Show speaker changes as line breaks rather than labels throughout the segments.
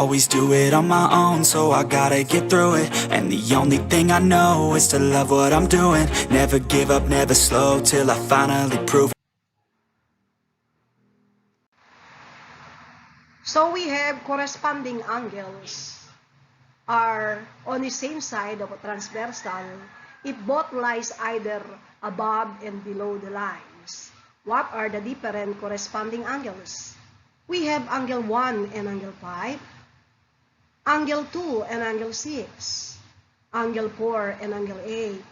always do it on my own, so I gotta get through it. And the only thing I know is to love what I'm doing. Never give up, never slow, till I finally prove it.
So we have corresponding angles are on the same side of a transversal if both lies either above and below the lines. What are the different corresponding angles? We have angle 1 and angle 5, angle 2 and angle 6, angle 4 and angle 8,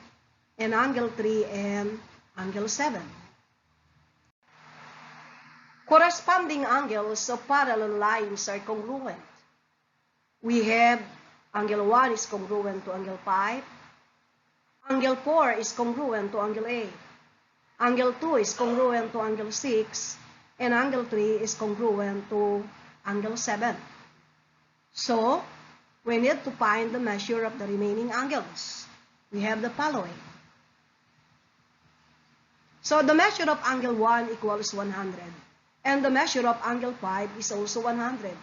and angle 3 and angle 7. Corresponding angles of parallel lines are congruent. We have angle 1 is congruent to angle 5, angle 4 is congruent to angle 8, angle 2 is congruent to angle 6, and angle 3 is congruent to angle 7. So, we need to find the measure of the remaining angles. We have the following. So, the measure of angle 1 equals 100, and the measure of angle 5 is also 100,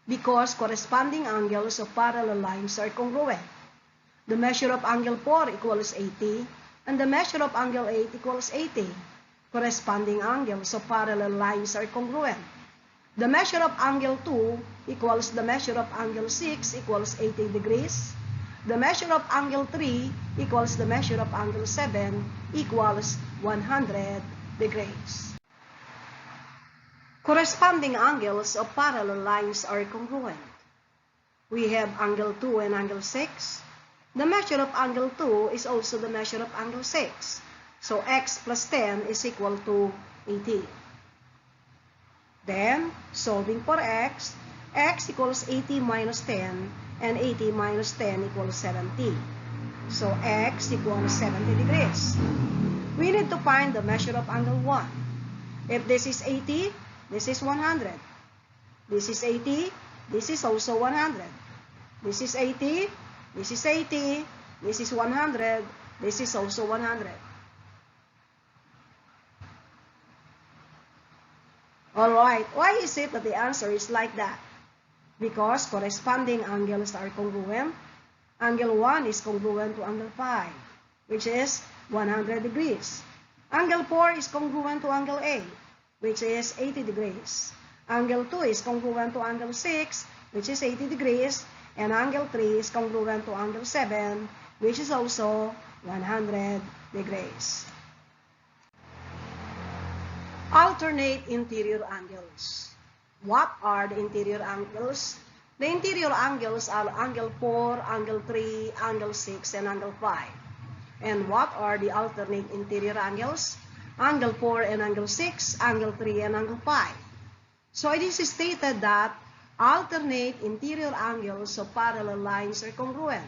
because corresponding angles of parallel lines are congruent. The measure of angle 4 equals 80, and the measure of angle 8 equals 80. Corresponding angles of parallel lines are congruent. The measure of angle 2 equals the measure of angle 6 equals 80 degrees. The measure of angle 3 equals the measure of angle 7 equals 100 degrees. Corresponding angles of parallel lines are congruent. We have angle 2 and angle 6. The measure of angle 2 is also the measure of angle 6. So x plus 10 is equal to 80. Then, solving for x equals 80 minus 10, and 80 minus 10 equals 70. So x equals 70 degrees. We need to find the measure of angle 1. If this is 80, this is 100. This is 80, this is also 100. This is 80, this is 80, this is 100, this is also 100. Alright, why is it that the answer is like that? Because corresponding angles are congruent. Angle 1 is congruent to angle 5, which is 100 degrees. Angle 4 is congruent to angle 8, which is 80 degrees. Angle 2 is congruent to angle 6, which is 80 degrees. And angle 3 is congruent to angle 7, which is also 100 degrees. Alternate interior angles. What are the interior angles? The interior angles are angle 4, angle 3, angle 6, and angle 5. And what are the alternate interior angles? Angle 4 and angle 6, angle 3 and angle 5. So it is stated that alternate interior angles of parallel lines are congruent.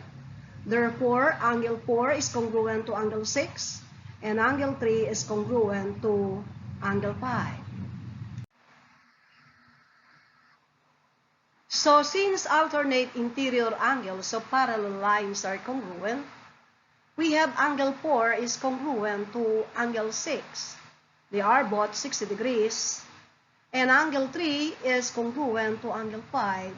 Therefore, angle 4 is congruent to angle 6, and angle 3 is congruent to angle 5. So, since alternate interior angles of parallel lines are congruent, we have angle 4 is congruent to angle 6. They are both 60 degrees. And angle 3 is congruent to angle 5,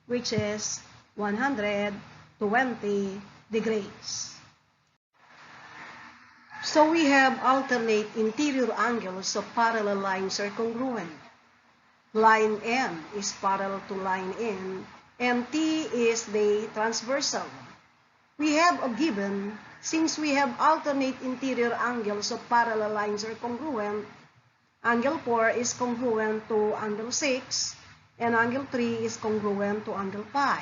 which is 120 degrees. So we have alternate interior angles of parallel lines are congruent. Line M is parallel to line N, and T is the transversal. We have a given, since we have alternate interior angles of parallel lines are congruent, angle 4 is congruent to angle 6, and angle 3 is congruent to angle 5.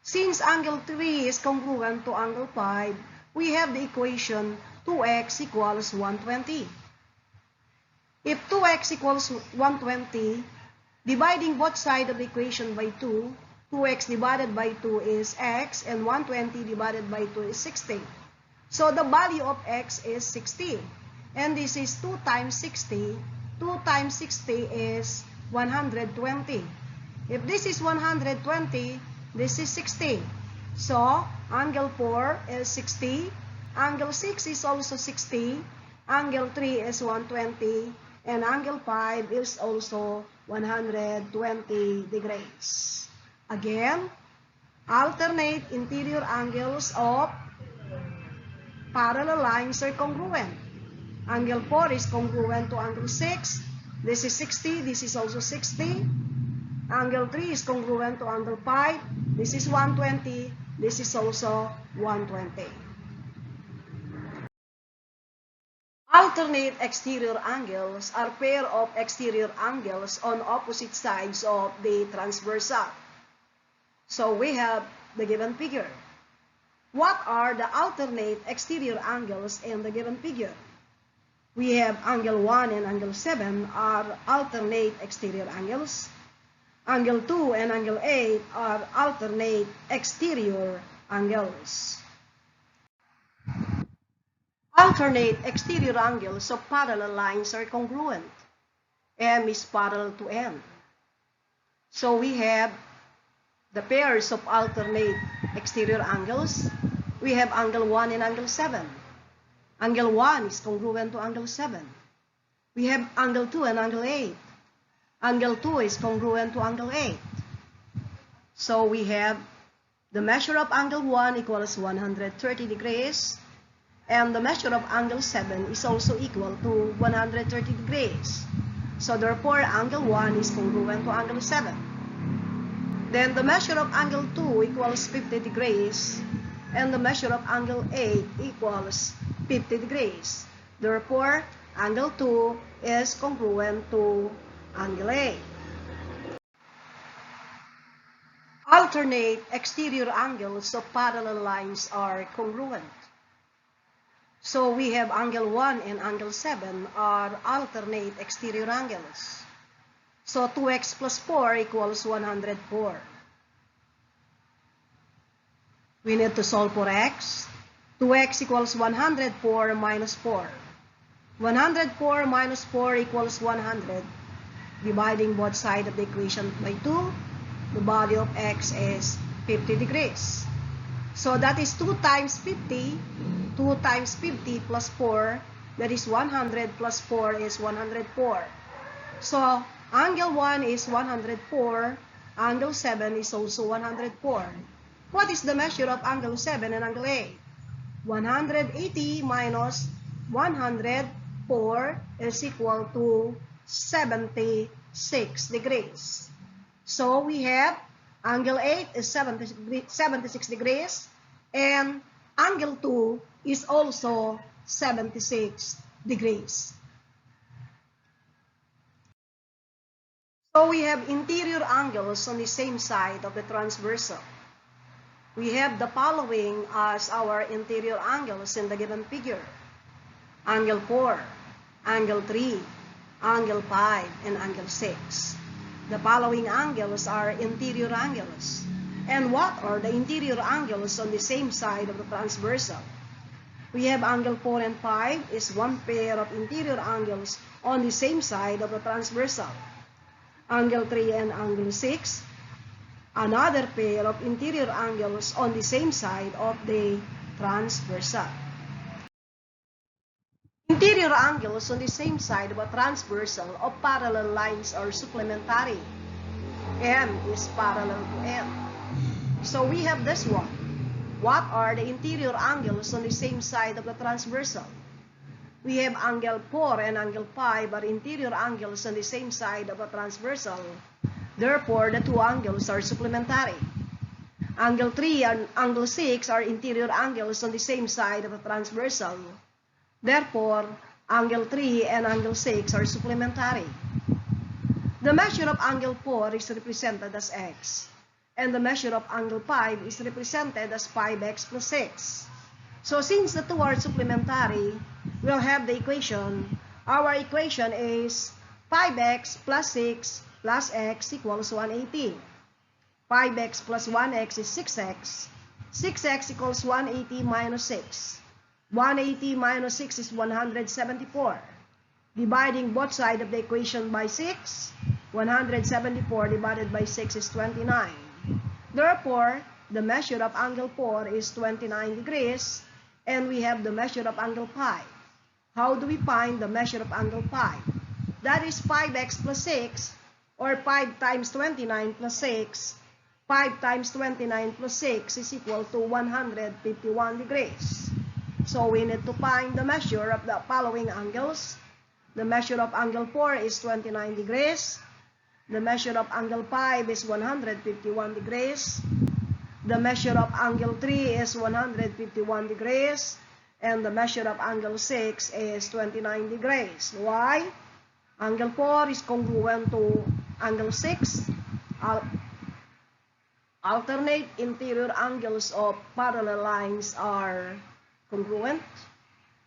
Since angle 3 is congruent to angle 5, we have the equation 2x equals 120. If 2x equals 120, dividing both sides of the equation by 2, 2x divided by 2 is x, and 120 divided by 2 is 60. So the value of x is 60. And this is 2 times 60. 2 times 60 is 120. If this is 120, this is 60. So, angle 4 is 60. Angle 6 is also 60. Angle 3 is 120. And angle 5 is also 120 degrees. Again, alternate interior angles of parallel lines are congruent. Angle 4 is congruent to angle 6. This is 60. This is also 60. Angle 3 is congruent to angle 5. This is 120. This is also 120. Alternate exterior angles are pair of exterior angles on opposite sides of the transversal. So we have the given figure. What are the alternate exterior angles in the given figure? We have angle 1 and angle 7 are alternate exterior angles. Angle 2 and angle 8 are alternate exterior angles. Alternate exterior angles of parallel lines are congruent. M is parallel to N. So we have the pairs of alternate exterior angles. We have angle 1 and angle 7. Angle 1 is congruent to angle 7. We have angle 2 and angle 8. Angle 2 is congruent to angle 8. So we have the measure of angle 1 equals 130 degrees. And the measure of angle 7 is also equal to 130 degrees. So therefore, angle 1 is congruent to angle 7. Then the measure of angle 2 equals 50 degrees. And the measure of angle 8 equals 50 degrees. Therefore, angle 2 is congruent to angle 8. Alternate exterior angles of parallel lines are congruent. So we have angle 1 and angle 7 are alternate exterior angles. So 2x plus 4 equals 104. We need to solve for x. 2x equals 104 minus 4. 104 minus 4 equals 100. Dividing both sides of the equation by 2, the value of x is 50 degrees. So that is 2 times 50. 2 times 50 plus 4, that is 100 plus 4 is 104. So angle 1 is 104. Angle 7 is also 104. What is the measure of angle 7 and angle 8? 180 minus 104 is equal to 76 degrees. So we have angle 8 is 76 degrees and angle 2 is also 76 degrees. So we have interior angles on the same side of the transversal. We have the following as our interior angles in the given figure. Angle 4, angle 3, angle 5, and angle 6. The following angles are interior angles. And what are the interior angles on the same side of the transversal? We have angle 4 and 5 is one pair of interior angles on the same side of the transversal. Angle 3 and angle 6, another pair of interior angles on the same side of the transversal. Interior angles on the same side of a transversal of parallel lines are supplementary. M is parallel to N. So we have this one. What are the interior angles on the same side of the transversal? We have angle 4 and angle 5 are interior angles on the same side of the transversal. Therefore, the two angles are supplementary. Angle 3 and angle 6 are interior angles on the same side of the transversal. Therefore, angle 3 and angle 6 are supplementary. The measure of angle 4 is represented as x. And the measure of angle 5 is represented as 5x plus 6. So since the two are supplementary, we'll have the equation. Our equation is 5x plus 6 plus x equals 180. 5x plus 1x is 6x. 6x equals 180 minus 6. 180 minus 6 is 174. Dividing both sides of the equation by 6, 174 divided by 6 is 29. Therefore, the measure of angle 4 is 29 degrees, and we have the measure of angle 5. How do we find the measure of angle 5? That is 5x plus 6, or 5 times 29 plus 6, 5 times 29 plus 6 is equal to 151 degrees. So we need to find the measure of the following angles. The measure of angle 4 is 29 degrees. The measure of angle 5 is 151 degrees. The measure of angle 3 is 151 degrees. And the measure of angle 6 is 29 degrees. Why? Angle 4 is congruent to angle 6. Alternate interior angles of parallel lines are congruent.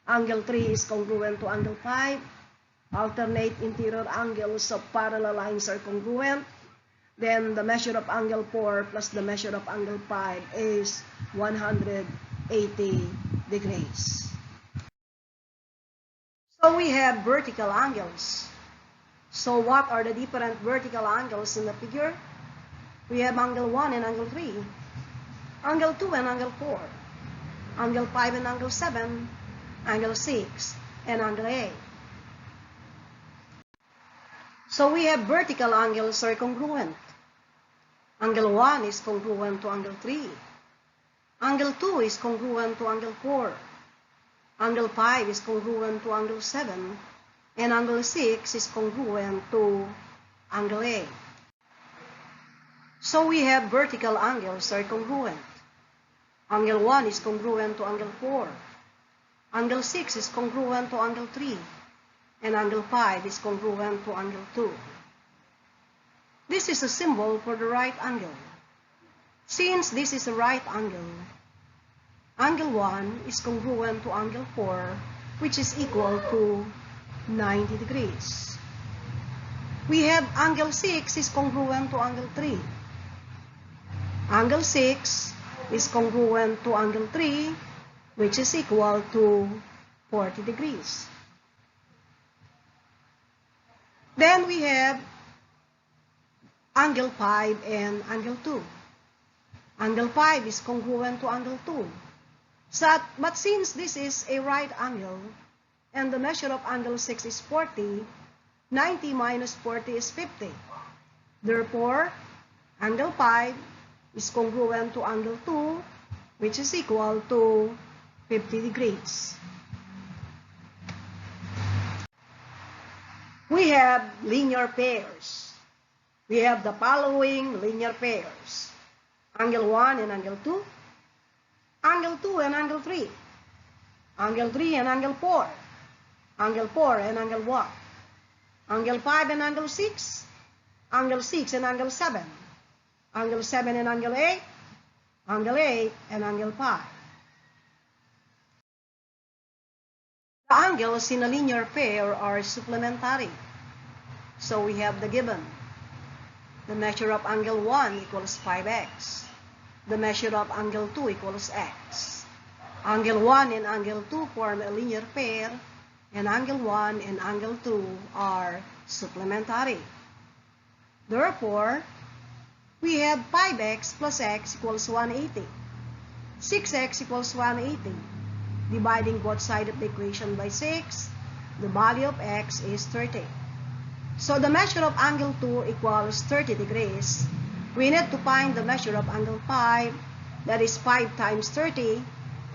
Angle 3 is congruent to angle 5. Alternate interior angles of parallel lines are congruent. Then the measure of angle 4 plus the measure of angle 5 is 180 degrees. So we have vertical angles. So what are the different vertical angles in the figure? We have angle 1 and angle 3, angle 2 and angle 4, angle 5 and angle 7, angle 6, and angle 8. So we have vertical angles are congruent. Angle 1 is congruent to angle 3. Angle 2 is congruent to angle 4. Angle 5 is congruent to angle 7. And angle 6 is congruent to angle 8. So we have vertical angles are congruent. Angle 1 is congruent to angle 4. Angle 6 is congruent to angle 3. And angle 5 is congruent to angle 2. This is a symbol for the right angle. Since this is a right angle, angle 1 is congruent to angle 4, which is equal to 90 degrees. We have angle 6 is congruent to angle 3. Angle 6 is congruent to angle 3, which is equal to 40 degrees. Then we have angle 5 and angle 2. Angle 5 is congruent to angle 2. But since this is a right angle, and the measure of angle 6 is 40, 90 minus 40 is 50. Therefore, angle 5 is congruent to angle 2, which is equal to 50 degrees. We have linear pairs. We have the following linear pairs. Angle 1 and angle 2. Angle 2 and angle 3. Angle 3 and angle 4. Angle 4 and angle 1. Angle 5 and angle 6. Angle 6 and angle 7. Angle 7 and angle 8. Angle 8 and angle 5. The angles in a linear pair are supplementary. So we have the given. The measure of angle 1 equals 5x. The measure of angle 2 equals x. Angle 1 and angle 2 form a linear pair, and angle 1 and angle 2 are supplementary. Therefore, we have 5x plus x equals 180. 6x equals 180. Dividing both sides of the equation by 6, the value of x is 30. So the measure of angle 2 equals 30 degrees. We need to find the measure of angle 5, that is 5 times 30,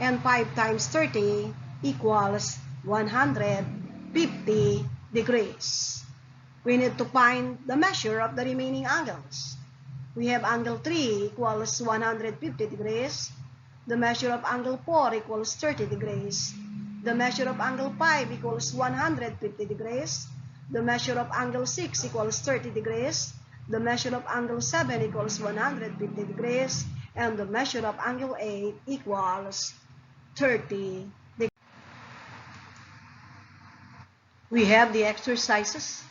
and 5 times 30 equals 150 degrees. We need to find the measure of the remaining angles. We have angle 3 equals 150 degrees. The measure of angle 4 equals 30 degrees. The measure of angle 5 equals 150 degrees. The measure of angle 6 equals 30 degrees. The measure of angle 7 equals 150 degrees. And the measure of angle 8 equals 30 degrees. We have the exercises.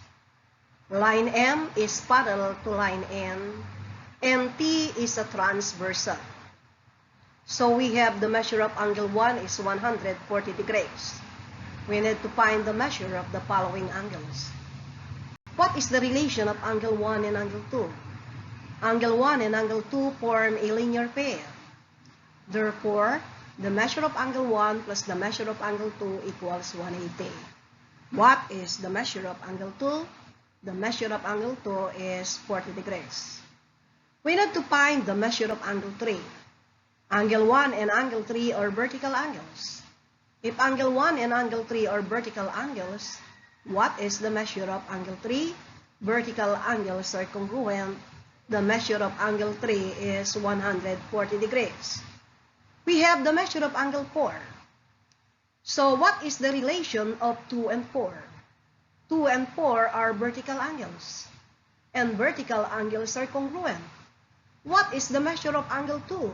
Line M is parallel to line N, and T is a transversal. So we have the measure of angle 1 is 140 degrees. We need to find the measure of the following angles. What is the relation of angle 1 and angle 2? Angle 1 and angle 2 form a linear pair. Therefore, the measure of angle 1 plus the measure of angle 2 equals 180. What is the measure of angle 2? The measure of angle 2 is 40 degrees. We need to find the measure of angle 3. Angle 1 and angle 3 are vertical angles. If angle 1 and angle 3 are vertical angles, what is the measure of angle 3? Vertical angles are congruent. The measure of angle 3 is 140 degrees. We have the measure of angle 4. So what is the relation of 2 and 4? 2 and 4 are vertical angles, and vertical angles are congruent. What is the measure of angle 2?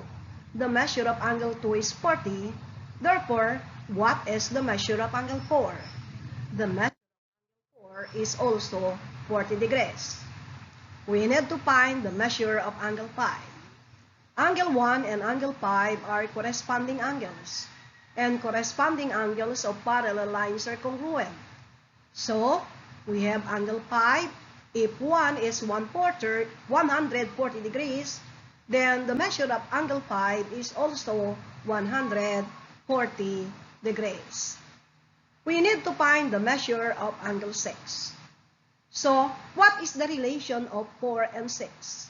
The measure of angle 2 is 40. Therefore, what is the measure of angle 4? The measure of angle 4 is also 40 degrees. We need to find the measure of angle 5. Angle 1 and angle 5 are corresponding angles, and corresponding angles of parallel lines are congruent. So, we have angle 5. If 1 is 140 degrees, then the measure of angle 5 is also 140 degrees. We need to find the measure of angle 6. So, what is the relation of 4 and 6?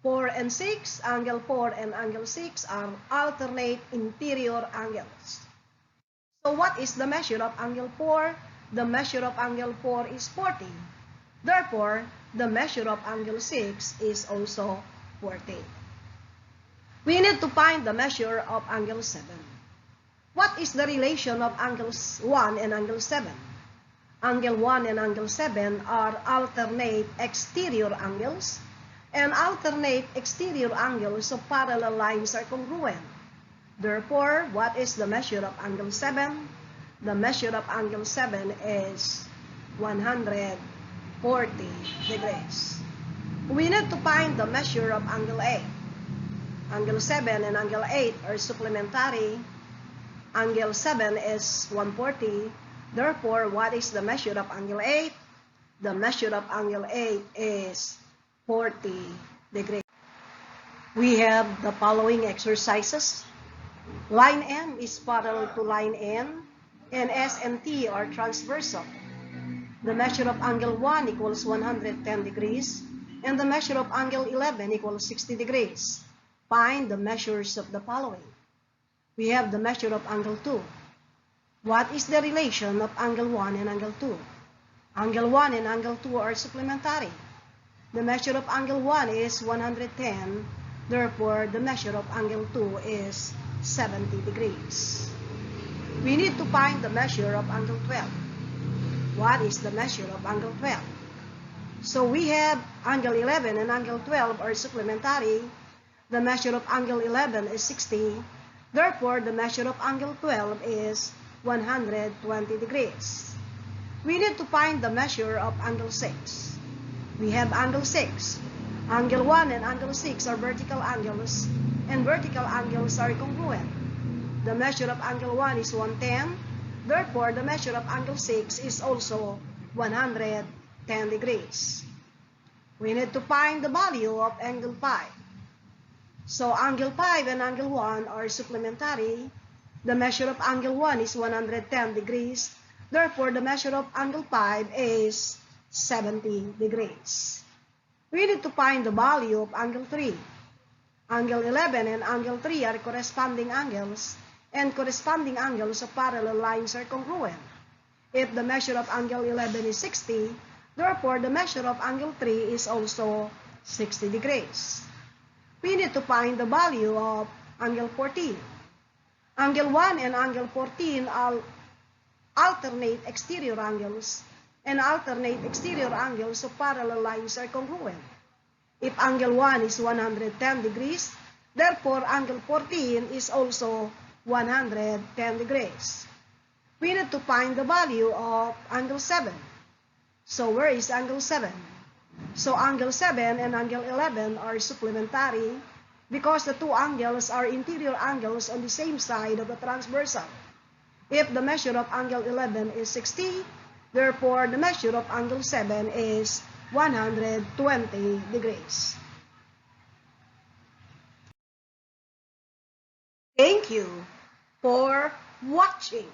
4 and 6, angle 4 and angle 6 are alternate interior angles. So, what is the measure of angle 4? The measure of angle 4 is 40. Therefore, the measure of angle 6 is also 40. We need to find the measure of angle 7. What is the relation of angles 1 and angle 7? Angle 1 and angle 7 are alternate exterior angles, and alternate exterior angles of parallel lines are congruent. Therefore, what is the measure of angle 7? The measure of angle 7 is 140 degrees. We need to find the measure of angle 8. Angle 7 and angle 8 are supplementary. Angle 7 is 140. Therefore, what is the measure of angle 8? The measure of angle 8 is 40 degrees. We have the following exercises. Line M is parallel to line N, and S and T are transversal. The measure of angle 1 equals 110 degrees, and the measure of angle 11 equals 60 degrees. Find the measures of the following. We have the measure of angle 2. What is the relation of angle 1 and angle 2? Angle 1 and angle 2 are supplementary. The measure of angle 1 is 110. Therefore, the measure of angle 2 is 70 degrees. We need to find the measure of angle 12. What is the measure of angle 12? So we have angle 11 and angle 12 are supplementary. The measure of angle 11 is 60. Therefore, the measure of angle 12 is 120 degrees. We need to find the measure of angle 6. We have angle 6. Angle 1 and angle 6 are vertical angles, and vertical angles are congruent. The measure of angle 1 is 110. Therefore, the measure of angle 6 is also 110 degrees. We need to find the value of angle 5. So, angle 5 and angle 1 are supplementary. The measure of angle 1 is 110 degrees. Therefore, the measure of angle 5 is 70 degrees. We need to find the value of angle 3. Angle 11 and angle 3 are corresponding angles, and corresponding angles of parallel lines are congruent. If the measure of angle 11 is 60, therefore the measure of angle 3 is also 60 degrees. We need to find the value of angle 14. Angle 1 and angle 14 are alternate exterior angles, and alternate exterior angles of parallel lines are congruent. If angle 1 is 110 degrees, therefore angle 14 is also 110 degrees. We need to find the value of angle 7. So where is angle 7? So angle 7 and angle 11 are supplementary because the two angles are interior angles on the same side of the transversal. If the measure of angle 11 is 60, therefore the measure of angle 7 is 120 degrees. Thank you for watching.